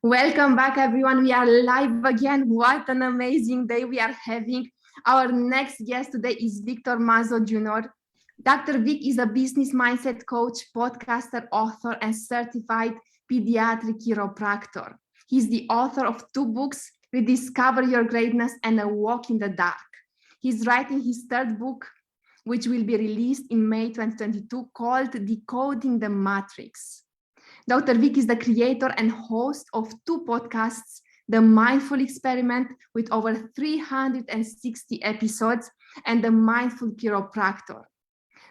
Welcome back, everyone. We are live again. What an amazing day we are having. Our next guest today is Victor Manzo Jr. Dr. Vic is a business mindset coach, podcaster, author, and certified pediatric chiropractor. He's the author of 2 books, Rediscover Your Greatness and A Walk in the Dark. He's writing his 3rd book, which will be released in May 2022, called Decoding the Matrix. Dr. Vic is the creator and host of 2 podcasts, The Mindful Experiment with over 360 episodes, and The Mindful Chiropractor.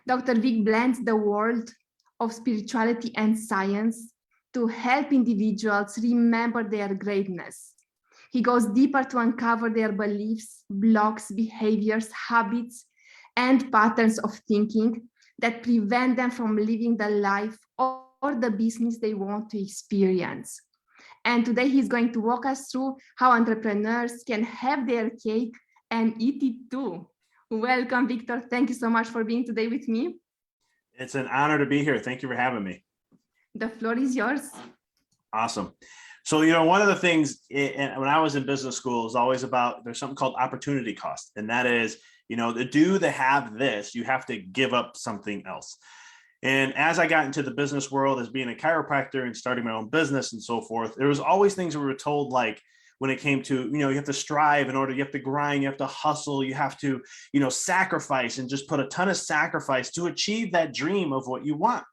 Dr. Vic blends the world of spirituality and science to help individuals remember their greatness. He goes deeper to uncover their beliefs, blocks, behaviors, habits, and patterns of thinking that prevent them from living the life or the business they want to experience. And today he's going to walk us through how entrepreneurs can have their cake and eat it too. Welcome, Victor. Thank you so much for being today with me. It's an honor to be here. Thank you for having me. The floor is yours. Awesome. So, one of the things when I was in business school is always about, there's something called opportunity cost. And that is, to have this, you have to give up something else. And as I got into the business world as being a chiropractor and starting my own business and so forth, there was always things we were told, like when it came to, you have to strive in order, you have to grind, you have to hustle, you have to, sacrifice and just put a ton of sacrifice to achieve that dream of what you want.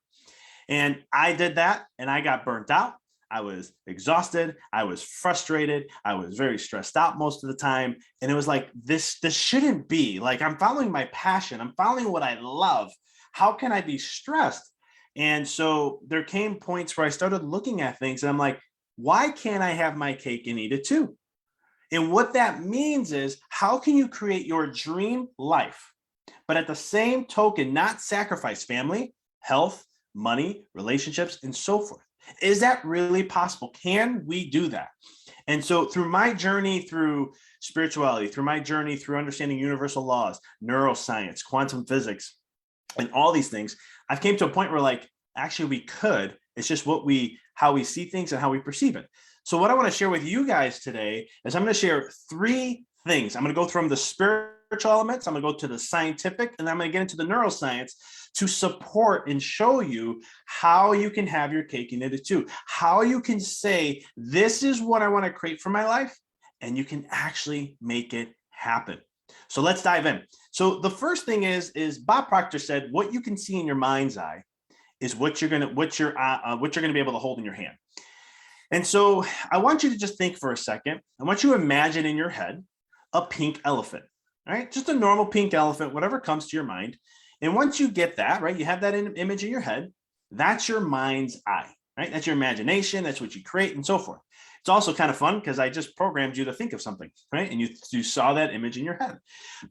And I did that and I got burnt out. I was exhausted. I was frustrated. I was very stressed out most of the time. And it was like, this shouldn't be. Like, I'm following my passion. I'm following what I love. How can I be stressed? And so there came points where I started looking at things and I'm like, why can't I have my cake and eat it too? And what that means is, how can you create your dream life, but at the same token, not sacrifice family, health, money, relationships, and so forth? Is that really possible? Can we do that? And so through my journey through spirituality, through my journey through understanding universal laws, neuroscience, quantum physics, and all these things, I've came to a point where actually we could. It's just how we see things and how we perceive it. So what I want to share with you guys today is I'm going to share 3 things. I'm going to go from the spiritual elements, I'm going to go to the scientific, and I'm going to get into the neuroscience to support and show you how you can have your cake and eat it too. How you can say, this is what I want to create for my life, and you can actually make it happen. So let's dive in. So the first thing is Bob Proctor said, what you can see in your mind's eye is what you're going to be able to hold in your hand. And so I want you to just think for a second. I want you to imagine in your head a pink elephant, right? Just a normal pink elephant, whatever comes to your mind. And once you get that, right, you have that image in your head, that's your mind's eye, right? That's your imagination. That's what you create and so forth. It's also kind of fun because I just programmed you to think of something, right? And you saw that image in your head.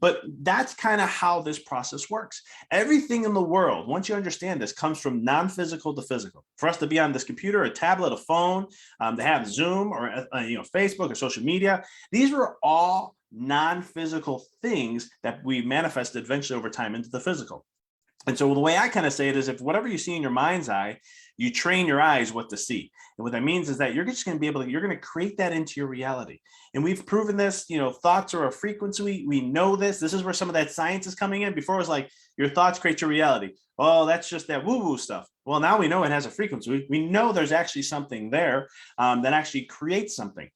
But that's kind of how this process works. Everything in the world, once you understand this, comes from non-physical to physical. For us to be on this computer, a tablet, a phone, to have Zoom or Facebook or social media, these were all non-physical things that we manifested eventually over time into the physical. And so the way I kind of say it is, if whatever you see in your mind's eye, you train your eyes what to see. And what that means is that you're just going to be able to, you're going to create that into your reality. And we've proven this, thoughts are a frequency. We know this. This is where some of that science is coming in. Before it was like, your thoughts create your reality. Oh, that's just that woo-woo stuff. Well, now we know it has a frequency. We know there's actually something there that actually creates something.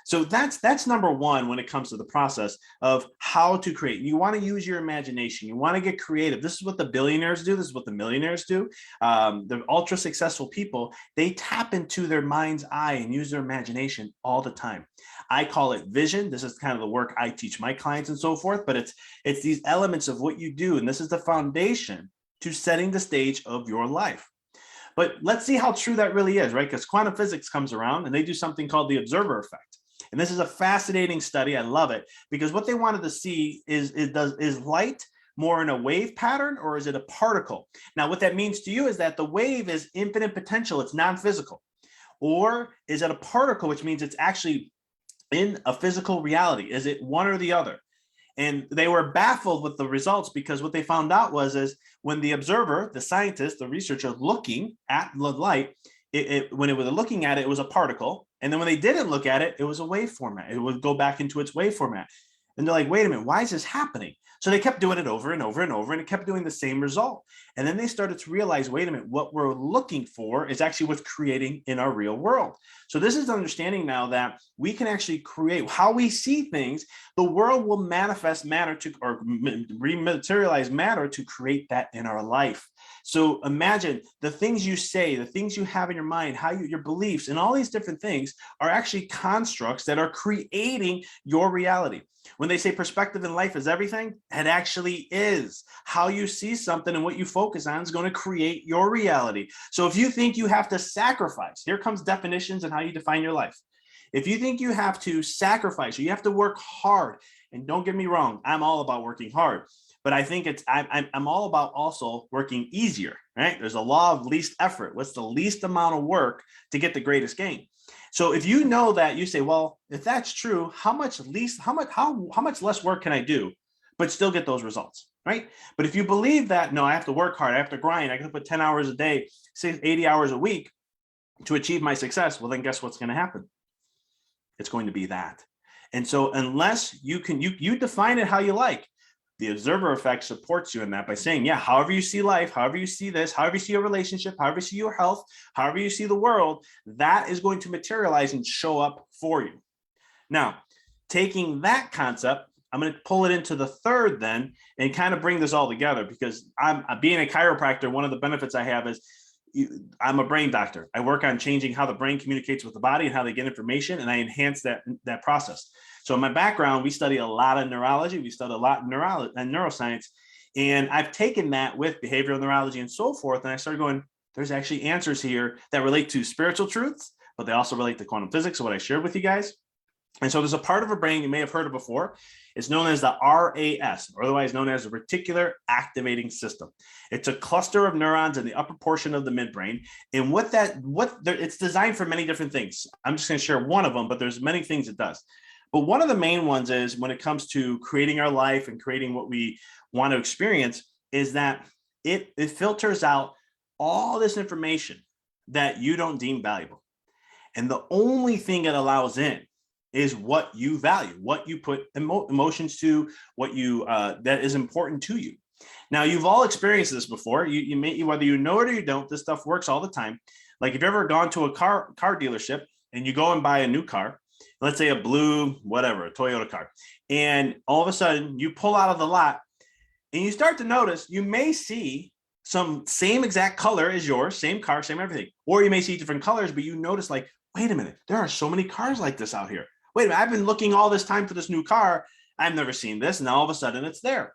So that's number one when it comes to the process of how to create. You want to use your imagination. You want to get creative. This is what the billionaires do. This is what the millionaires do. The ultra successful people, they tap into their mind's eye and use their imagination all the time. I call it vision. This is kind of the work I teach my clients and so forth, but it's these elements of what you do. And this is the foundation to setting the stage of your life. But let's see how true that really is, right? Because quantum physics comes around and they do something called the observer effect. And this is a fascinating study. I love it because what they wanted to see is light more in a wave pattern, or is it a particle? Now, what that means to you is that the wave is infinite potential. It's non-physical. Or is it a particle, which means it's actually in a physical reality? Is it one or the other? And they were baffled with the results because what they found out is when the observer, the scientist, the researcher looking at the light, when it was looking at it, it was a particle. And then when they didn't look at it, it was a wave format. It would go back into its wave format. And they're like, wait a minute, why is this happening? So they kept doing it over and over and over, and it kept doing the same result. And then they started to realize, wait a minute, what we're looking for is actually what's creating in our real world. So this is understanding now that we can actually create how we see things. The world will manifest matter to, or rematerialize matter to create that in our life. So imagine the things you say, the things you have in your mind, how your beliefs, and all these different things are actually constructs that are creating your reality. When they say perspective in life is everything, it actually is. How you see something and what you focus on is going to create your reality. So if you think you have to sacrifice, here comes definitions and how you define your life. If you think you have to sacrifice or you have to work hard, and don't get me wrong, I'm all about working hard, but I think I'm all about also working easier, right? There's a law of least effort. What's the least amount of work to get the greatest gain? So if you know that, you say, well, if that's true, how much less work can I do, but still get those results, right? But if you believe that, no, I have to work hard, I have to grind, I can put 10 hours a day, say 80 hours a week to achieve my success, well, then guess what's going to happen? It's going to be that. And so unless you define it how you like, the observer effect supports you in that by saying, yeah, however you see life, however you see this, however you see your relationship, however you see your health, however you see the world, that is going to materialize and show up for you. Now, taking that concept, I'm going to pull it into the third then and kind of bring this all together, because I'm being a chiropractor. One of the benefits I have is I'm a brain doctor. I work on changing how the brain communicates with the body and how they get information, and I enhance that process. So in my background, we study a lot of neurology. We study a lot in neuroscience. And I've taken that with behavioral neurology and so forth. And I started going, there's actually answers here that relate to spiritual truths, but they also relate to quantum physics, so what I shared with you guys. And so there's a part of our brain you may have heard of before. It's known as the RAS, or otherwise known as the Reticular Activating System. It's a cluster of neurons in the upper portion of the midbrain. And it's designed for many different things. I'm just going to share one of them, but there's many things it does. But one of the main ones is when it comes to creating our life and creating what we want to experience is that it filters out all this information that you don't deem valuable. And the only thing it allows in is what you value, what you put emotions to, what you that is important to you. Now, you've all experienced this before. You may, whether you know it or you don't, this stuff works all the time. Like if you've ever gone to a car dealership and you go and buy a new car, let's say a blue, whatever, a Toyota car, and all of a sudden you pull out of the lot and you start to notice you may see some same exact color as yours, same car, same everything, or you may see different colors, but you notice like, wait a minute, there are so many cars like this out here. Wait a minute, I've been looking all this time for this new car. I've never seen this. And now all of a sudden it's there.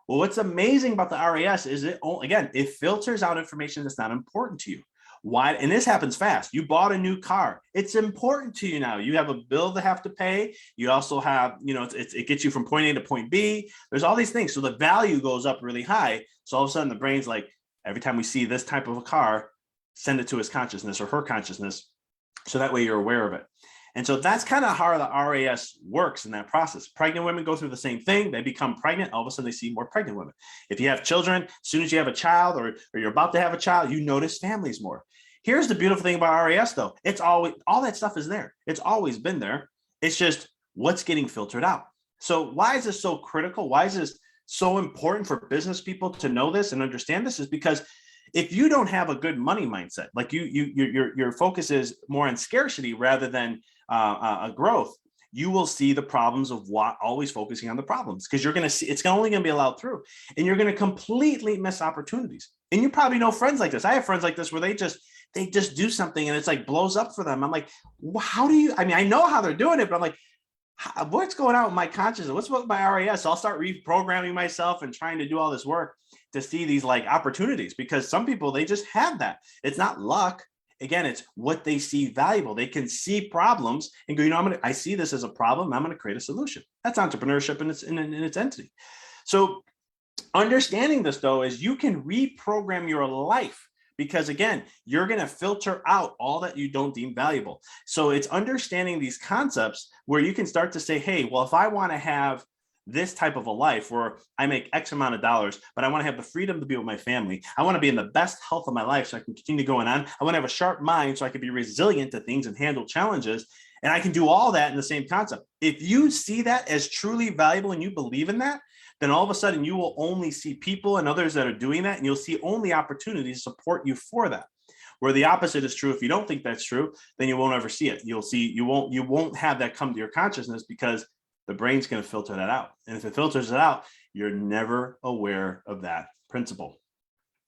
Well, what's amazing about the RAS is it filters out information that's not important to you. Why? And this happens fast. You bought a new car. It's important to you now. You have a bill to have to pay. You also have, it gets you from point A to point B. There's all these things. So the value goes up really high. So all of a sudden the brain's like, every time we see this type of a car, send it to his consciousness or her consciousness. So that way you're aware of it. And so that's kind of how the RAS works in that process. Pregnant women go through the same thing. They become pregnant. All of a sudden, they see more pregnant women. If you have children, as soon as you have a child or you're about to have a child, you notice families more. Here's the beautiful thing about RAS, though. It's always, all that stuff is there. It's always been there. It's just what's getting filtered out. So why is this so critical? Why is this so important for business people to know this and understand this? Is because if you don't have a good money mindset, like your focus is more on scarcity rather than a growth, you will see the problems of always focusing on the problems, because you're going to see it's only going to be allowed through, and you're going to completely miss opportunities. And you probably know friends like this. I have friends like this where they just do something and it's like blows up for them. I'm like, how do you? I mean, I know how they're doing it, but I'm like, what's going on with my consciousness? What's with my RAS? So I'll start reprogramming myself and trying to do all this work to see these like opportunities, because some people, they just have that. It's not luck. Again, it's what they see valuable. They can see problems and go, I see this as a problem. I'm going to create a solution. That's entrepreneurship in its entity. So understanding this, though, is you can reprogram your life, because again, you're going to filter out all that you don't deem valuable. So it's understanding these concepts where you can start to say, hey, well, if I want to have this type of a life where I make X amount of dollars, but I want to have the freedom to be with my family. I want to be in the best health of my life so I can continue going on. I want to have a sharp mind so I can be resilient to things and handle challenges. And I can do all that in the same concept. If you see that as truly valuable and you believe in that, then all of a sudden you will only see people and others that are doing that, and you'll see only opportunities to support you for that. Where the opposite is true, if you don't think that's true, then you won't ever see it. You'll see, you won't have that come to your consciousness because the brain's going to filter that out. And if it filters it out, you're never aware of that principle.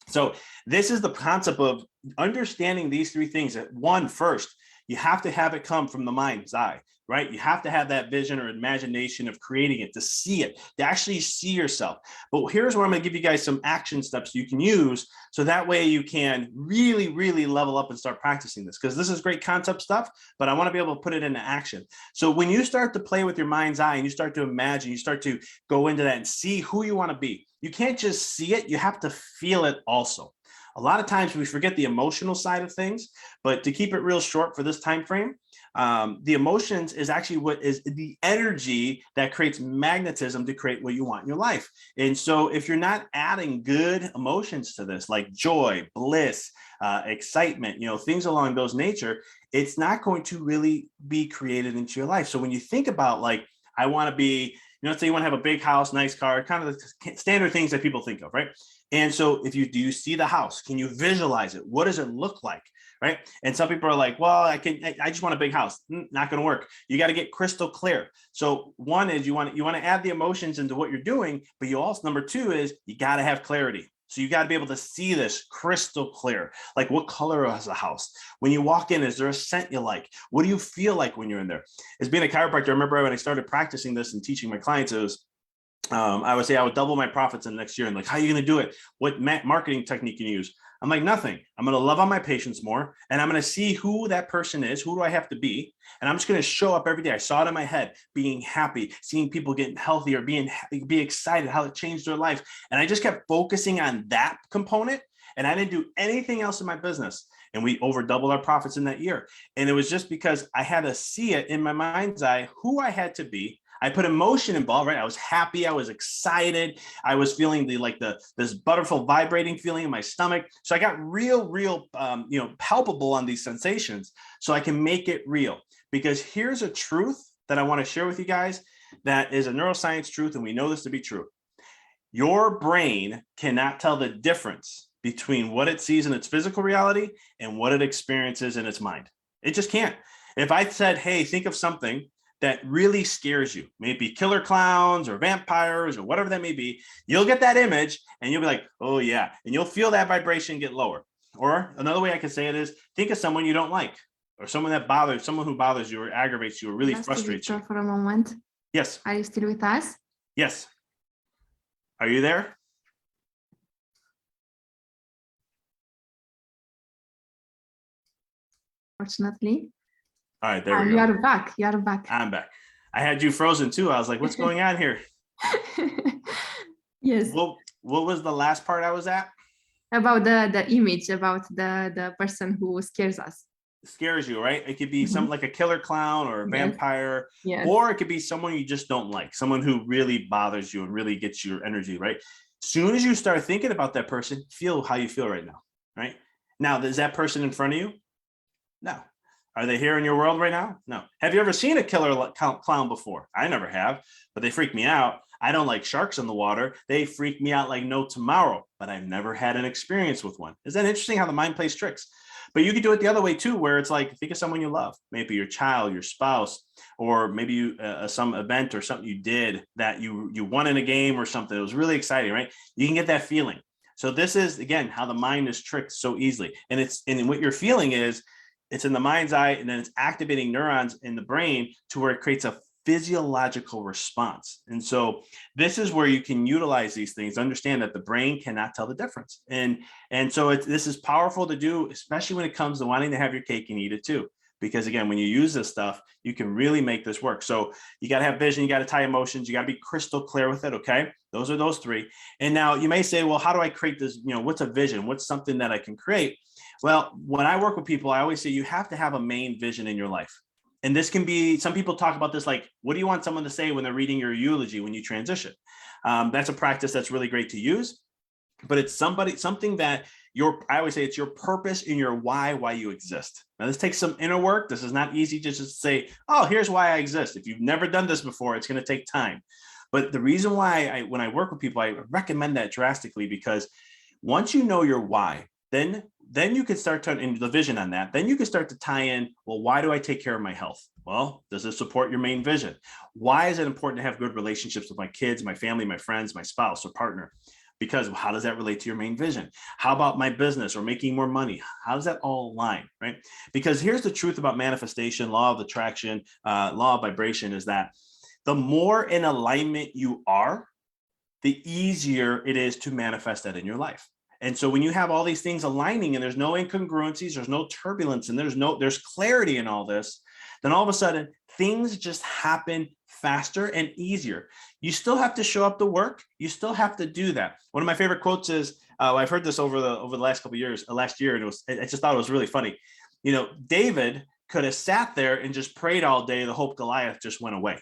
So this is the concept of understanding these three things. One, first, you have to have it come from the mind's eye, right? You have to have that vision or imagination of creating it, to see it, to actually see yourself. But here's where I'm going to give you guys some action steps you can use. So that way you can really, really level up and start practicing this, because this is great concept stuff, but I want to be able to put it into action. So when you start to play with your mind's eye and you start to imagine, you start to go into that and see who you want to be. You can't just see it, you have to feel it also. A lot of times we forget the emotional side of things, but to keep it real short for this time frame, the emotions is actually what is the energy that creates magnetism to create what you want in your life. And so if you're not adding good emotions to this, like joy, bliss, excitement, things along those nature, it's not going to really be created into your life. So when you think about, like, I want to be, let's say you want to have a big house, nice car, kind of the standard things that people think of, right? And so if do you see the house? Can you visualize it? What does it look like? Right. And some people are like, well, I just want a big house. Not going to work. You got to get crystal clear. So one is you want to add the emotions into what you're doing, but you also, number two is you got to have clarity. So you got to be able to see this crystal clear. Like, what color is the house? When you walk in, is there a scent you like? What do you feel like when you're in there? As being a chiropractor, I remember when I started practicing this and teaching my clients, it was, I would say I would double my profits in the next year. And like, how are you going to do it? What marketing technique can you use? I'm like, nothing. I'm going to love on my patients more. And I'm going to see who that person is. Who do I have to be? And I'm just going to show up every day. I saw it in my head, being happy, seeing people getting healthier, be excited, how it changed their life. And I just kept focusing on that component. And I didn't do anything else in my business. And we over doubled our profits in that year. And it was just because I had to see it in my mind's eye, who I had to be. I put emotion involved, right? I was happy. I was excited. I was feeling this butterfly vibrating feeling in my stomach. So I got real, palpable on these sensations so I can make it real. Because here's a truth that I want to share with you guys that is a neuroscience truth, and we know this to be true. Your brain cannot tell the difference between what it sees in its physical reality and what it experiences in its mind. It just can't. If I said, hey, think of something that really scares you, maybe killer clowns or vampires or whatever that may be, you'll get that image and you'll be like, oh yeah. And you'll feel that vibration get lower. Or another way I can say it is, think of someone you don't like, or someone who bothers you or aggravates you or really frustrates you. For a moment. Yes. Are you still with us? Yes. Are you there? Fortunately. All right, there we go. You are back. You are back. I'm back. I had you frozen too. I was like, what's going on here? Yes. What was the last part I was at? About the image, about the person who scares us. Scares you, right? It could be something like a killer clown or a vampire, or it could be someone you just don't like, someone who really bothers you and really gets your energy, right? As soon as you start thinking about that person, feel how you feel right now, right? Now, is that person in front of you? No. Are they here in your world right now? No. Have you ever seen a killer clown before? I never have, but they freak me out. I don't like sharks in the water. They freak me out like no tomorrow, but I've never had an experience with one. Is that interesting how the mind plays tricks? But you could do it the other way too, where it's like, think of someone you love, maybe your child, your spouse, or maybe you some event or something you did that you won in a game or something. It was really exciting, right? You can get that feeling. So this is, again, how the mind is tricked so easily. And what you're feeling is, it's in the mind's eye, and then it's activating neurons in the brain to where it creates a physiological response. And so this is where you can utilize these things, understand that the brain cannot tell the difference. And so this is powerful to do, especially when it comes to wanting to have your cake and eat it too. Because again, when you use this stuff, you can really make this work. So you got to have vision, you got to tie emotions, you got to be crystal clear with it. Okay. Those are those three. And now you may say, well, how do I create this? What's a vision? What's something that I can create? Well, when I work with people, I always say you have to have a main vision in your life. And this can be, some people talk about this like, what do you want someone to say when they're reading your eulogy when you transition? That's a practice that's really great to use, but it's something that I always say it's your purpose and your why you exist. Now this takes some inner work. This is not easy to just say, oh, here's why I exist. If you've never done this before, it's going to take time. But the reason why when I work with people, I recommend that drastically, because once you know your why, then you can start turning the vision on that. Then you can start to tie in, well, why do I take care of my health? Well, does it support your main vision? Why is it important to have good relationships with my kids, my family, my friends, my spouse or partner? Because how does that relate to your main vision? How about my business or making more money? How does that all align, right? Because here's the truth about manifestation, law of attraction, law of vibration, is that the more in alignment you are, the easier it is to manifest that in your life. And so when you have all these things aligning and there's no incongruencies, there's no turbulence, and there's clarity in all this, then all of a sudden things just happen faster and easier. You still have to show up the work. You still have to do that. One of my favorite quotes is, I've heard this over the last couple of years, last year, and I just thought it was really funny. You know, David could have sat there and just prayed all day. The hope Goliath just went away.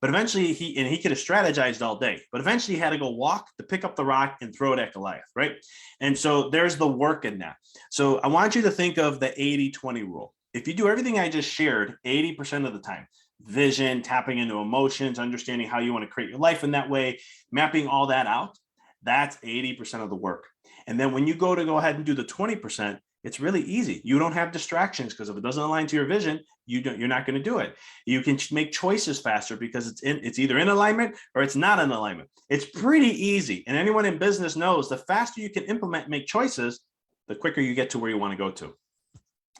But eventually he could have strategized all day, but eventually he had to go walk to pick up the rock and throw it at Goliath, right? And so there's the work in that. So I want you to think of the 80-20 rule. If you do everything I just shared 80% of the time, vision, tapping into emotions, understanding how you want to create your life in that way, mapping all that out, that's 80% of the work. And then when you go ahead and do the 20%, it's really easy. You don't have distractions, because if it doesn't align to your vision, you're not going to do it. You can make choices faster because it's either in alignment or it's not in alignment. It's pretty easy. And anyone in business knows the faster you can implement, make choices, the quicker you get to where you want to go to.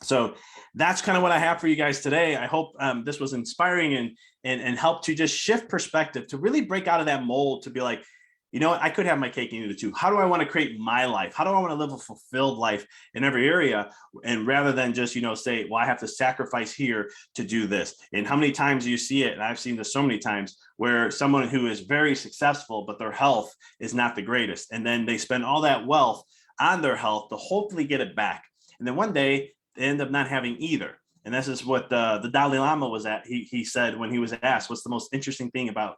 So that's kind of what I have for you guys today. I hope this was inspiring and helped to just shift perspective, to really break out of that mold, to be like, you know what, I could have my cake and eat it too. How do I want to create my life? How do I want to live a fulfilled life in every area? And rather than just, say, well, I have to sacrifice here to do this. And how many times do you see it? And I've seen this so many times, where someone who is very successful, but their health is not the greatest. And then they spend all that wealth on their health to hopefully get it back. And then one day they end up not having either. And this is what the Dalai Lama was at. He said, when he was asked, what's the most interesting thing about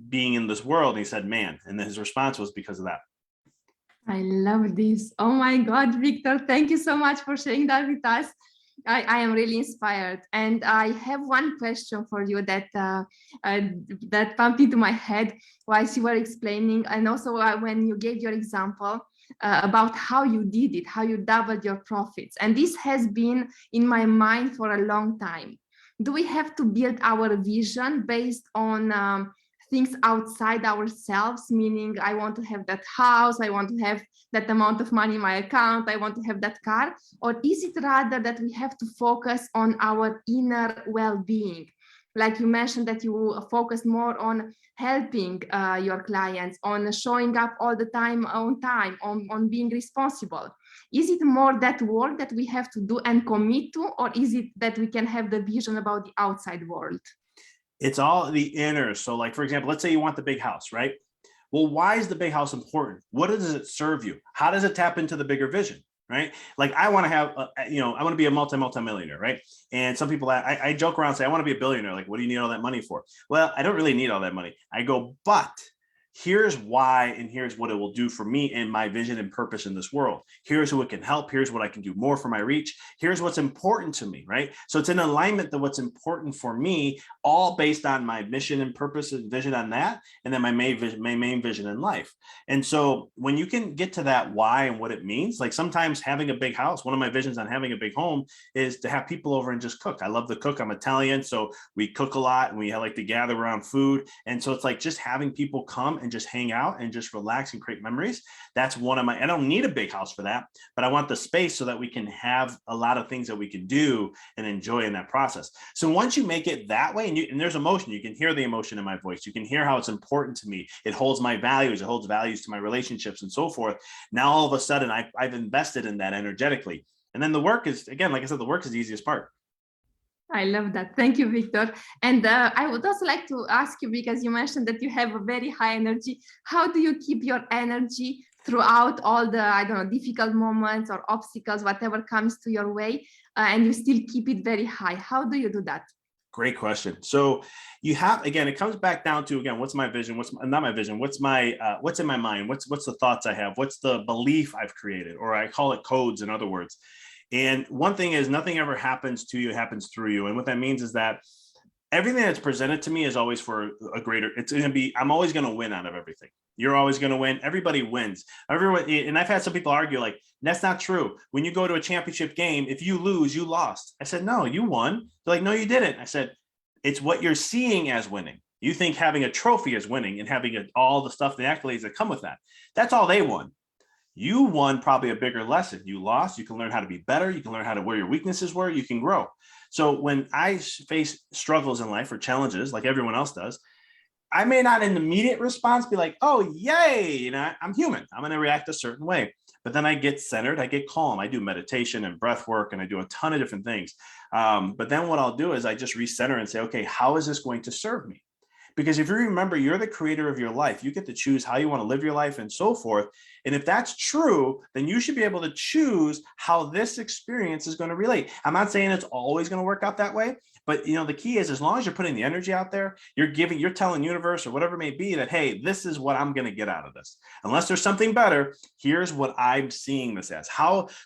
being in this world? And he said, man. And his response was because of that. I love this. Oh my God, Victor, thank you so much for sharing that with us. I am really inspired. And I have one question for you that pumped into my head while you were explaining. And also when you gave your example about how you did it, how you doubled your profits. And this has been in my mind for a long time. Do we have to build our vision based on things outside ourselves, meaning I want to have that house, I want to have that amount of money in my account, I want to have that car? Or is it rather that we have to focus on our inner well-being? Like you mentioned that you focus more on helping your clients, on showing up all the time, on being responsible. Is it more that work that we have to do and commit to, or is it that we can have the vision about the outside world? It's all the inner. So like, for example, let's say you want the big house, right? Well, why is the big house important? What does it serve you? How does it tap into the bigger vision? Right? Like I want to have, I want to be a multi-millionaire, right? And some people, I joke around and say, I want to be a billionaire. Like, what do you need all that money for? Well, I don't really need all that money. I go, but here's why, and here's what it will do for me and my vision and purpose in this world. Here's who it can help. Here's what I can do more for my reach. Here's what's important to me, right? So it's in alignment to what's important for me, all based on my mission and purpose and vision on that, and then my main vision in life. And so when you can get to that why and what it means, like sometimes having a big house, one of my visions on having a big home is to have people over and just cook. I love to cook. I'm Italian, so we cook a lot and we like to gather around food. And so it's like just having people come and just hang out and just relax and create memories. That's one of my, I don't need a big house for that, but I want the space so that we can have a lot of things that we can do and enjoy in that process. So once you make it that way, and there's emotion, you can hear the emotion in my voice. You can hear how it's important to me. It holds my values. It holds values to my relationships and so forth. Now, all of a sudden I've invested in that energetically. And then the work is, again, like I said, the work is the easiest part. I love that. Thank you, Victor. And I would also like to ask you, because you mentioned that you have a very high energy. How do you keep your energy throughout all the, I don't know, difficult moments or obstacles, whatever comes to your way, and you still keep it very high? How do you do that? Great question. So you have, again, it comes back down to, again, what's my vision? What's not my vision? What's in my mind? What's the thoughts I have? What's the belief I've created? Or I call it codes, in other words. And one thing is, nothing ever happens to you, it happens through you. And what that means is that everything that's presented to me is always for a greater, it's going to be, I'm always going to win out of everything. You're always going to win. Everybody wins. Everyone, and I've had some people argue like, that's not true. When you go to a championship game, if you lose, you lost. I said, no, you won. They're like, no, you didn't. I said, it's what you're seeing as winning. You think having a trophy is winning and having all the stuff, the accolades that come with that. That's all they won. You won probably a bigger lesson. You lost. You can learn how to be better. You can learn how to where your weaknesses were. You can grow. So when I face struggles in life or challenges like everyone else does, I may not in the immediate response be like, oh, yay, you know, I'm human. I'm going to react a certain way. But then I get centered, I get calm. I do meditation and breath work, and I do a ton of different things. But then what I'll do is I just recenter and say, okay, how is this going to serve me? Because if you remember, you're the creator of your life. You get to choose how you want to live your life and so forth. And if that's true, then you should be able to choose how this experience is going to relate. I'm not saying it's always going to work out that way, but you know, the key is as long as you're putting the energy out there, you're telling universe or whatever it may be that, hey, this is what I'm going to get out of this. Unless there's something better, here's what I'm seeing this as.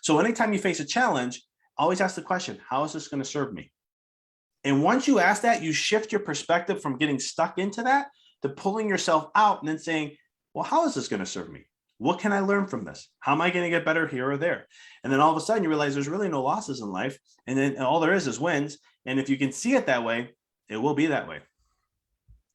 So anytime you face a challenge, always ask the question, how is this going to serve me? And once you ask that, you shift your perspective from getting stuck into that to pulling yourself out and then saying, well, how is this going to serve me? What can I learn from this? How am I going to get better here or there? And then all of a sudden you realize there's really no losses in life. And then all there is wins. And if you can see it that way, it will be that way.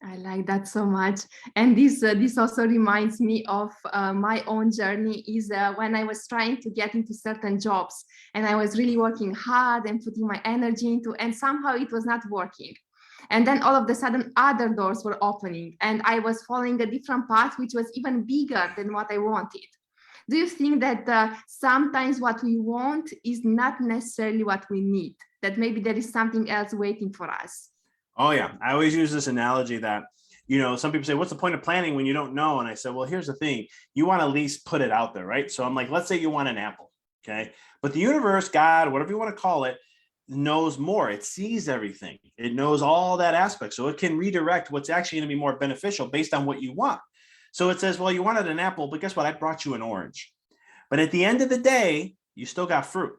I like that so much. And this also reminds me of my own journey is when I was trying to get into certain jobs and I was really working hard and putting my energy into, and somehow it was not working. And then all of a sudden other doors were opening and I was following a different path, which was even bigger than what I wanted. Do you think that sometimes what we want is not necessarily what we need, that maybe there is something else waiting for us? Oh yeah. I always use this analogy that, you know, some people say, what's the point of planning when you don't know? And I said, well, here's the thing. You want to at least put it out there, right? So I'm like, let's say you want an apple. Okay. But the universe, God, whatever you want to call it, knows more. It sees everything. It knows all that aspect. So it can redirect what's actually going to be more beneficial based on what you want. So it says, well, you wanted an apple, but guess what? I brought you an orange. But at the end of the day, you still got fruit.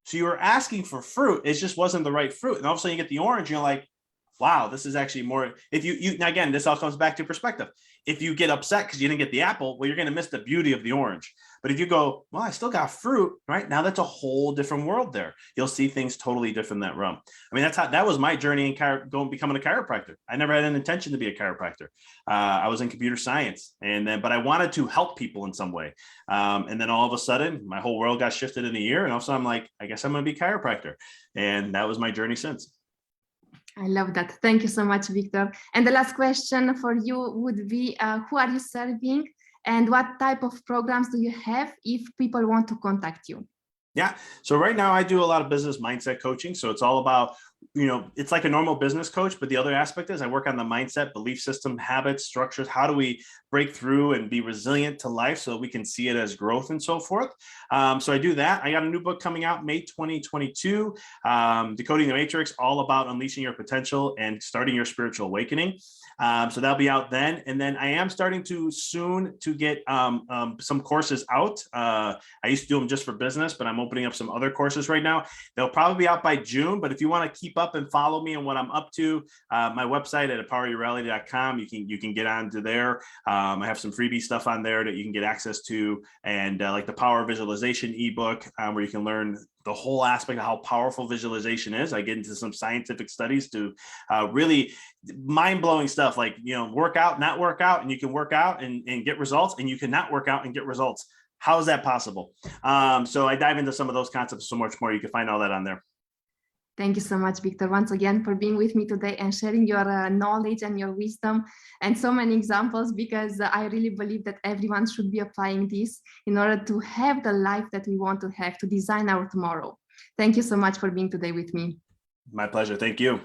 So you were asking for fruit. It just wasn't the right fruit. And all of a sudden you get the orange, you're like, wow, this is actually more. If you now again, this all comes back to perspective. If you get upset because you didn't get the apple, well, you're going to miss the beauty of the orange. But if you go, well, I still got fruit, right? Now that's a whole different world there. You'll see things totally different in that realm. I mean, that was my journey in becoming a chiropractor. I never had an intention to be a chiropractor. I was in computer science, but I wanted to help people in some way. And then all of a sudden, my whole world got shifted in a year, and also I'm like, I guess I'm going to be a chiropractor, and that was my journey since. I love that. Thank you so much, Victor. And the last question for you would be, who are you serving and what type of programs do you have if people want to contact you? Yeah. So right now I do a lot of business mindset coaching. So it's all about, you know, it's like a normal business coach, but the other aspect is I work on the mindset, belief system, habits, structures. How do we break through and be resilient to life so we can see it as growth and so forth? So I do that. I got a new book coming out May 2022, Decoding the Matrix, all about unleashing your potential and starting your spiritual awakening. So that'll be out then. And then I am starting to soon to get some courses out. I used to do them just for business, but I'm opening up some other courses right now. They'll probably be out by June, but if you want to keep up and follow me and what I'm up to, my website at empoweryourreality.com, you can get onto there. I have some freebie stuff on there that you can get access to, and like the Power Visualization ebook, where you can learn the whole aspect of how powerful visualization is. I get into some scientific studies to really mind-blowing stuff, like, you know, work out, not work out, and you can work out and get results, and you cannot work out and get results. How is that possible? So I dive into some of those concepts so much more. You can find all that on there. Thank you so much, Victor, once again for being with me today and sharing your knowledge and your wisdom and so many examples, because I really believe that everyone should be applying this in order to have the life that we want to have, to design our tomorrow. Thank you so much for being today with me. My pleasure. Thank you.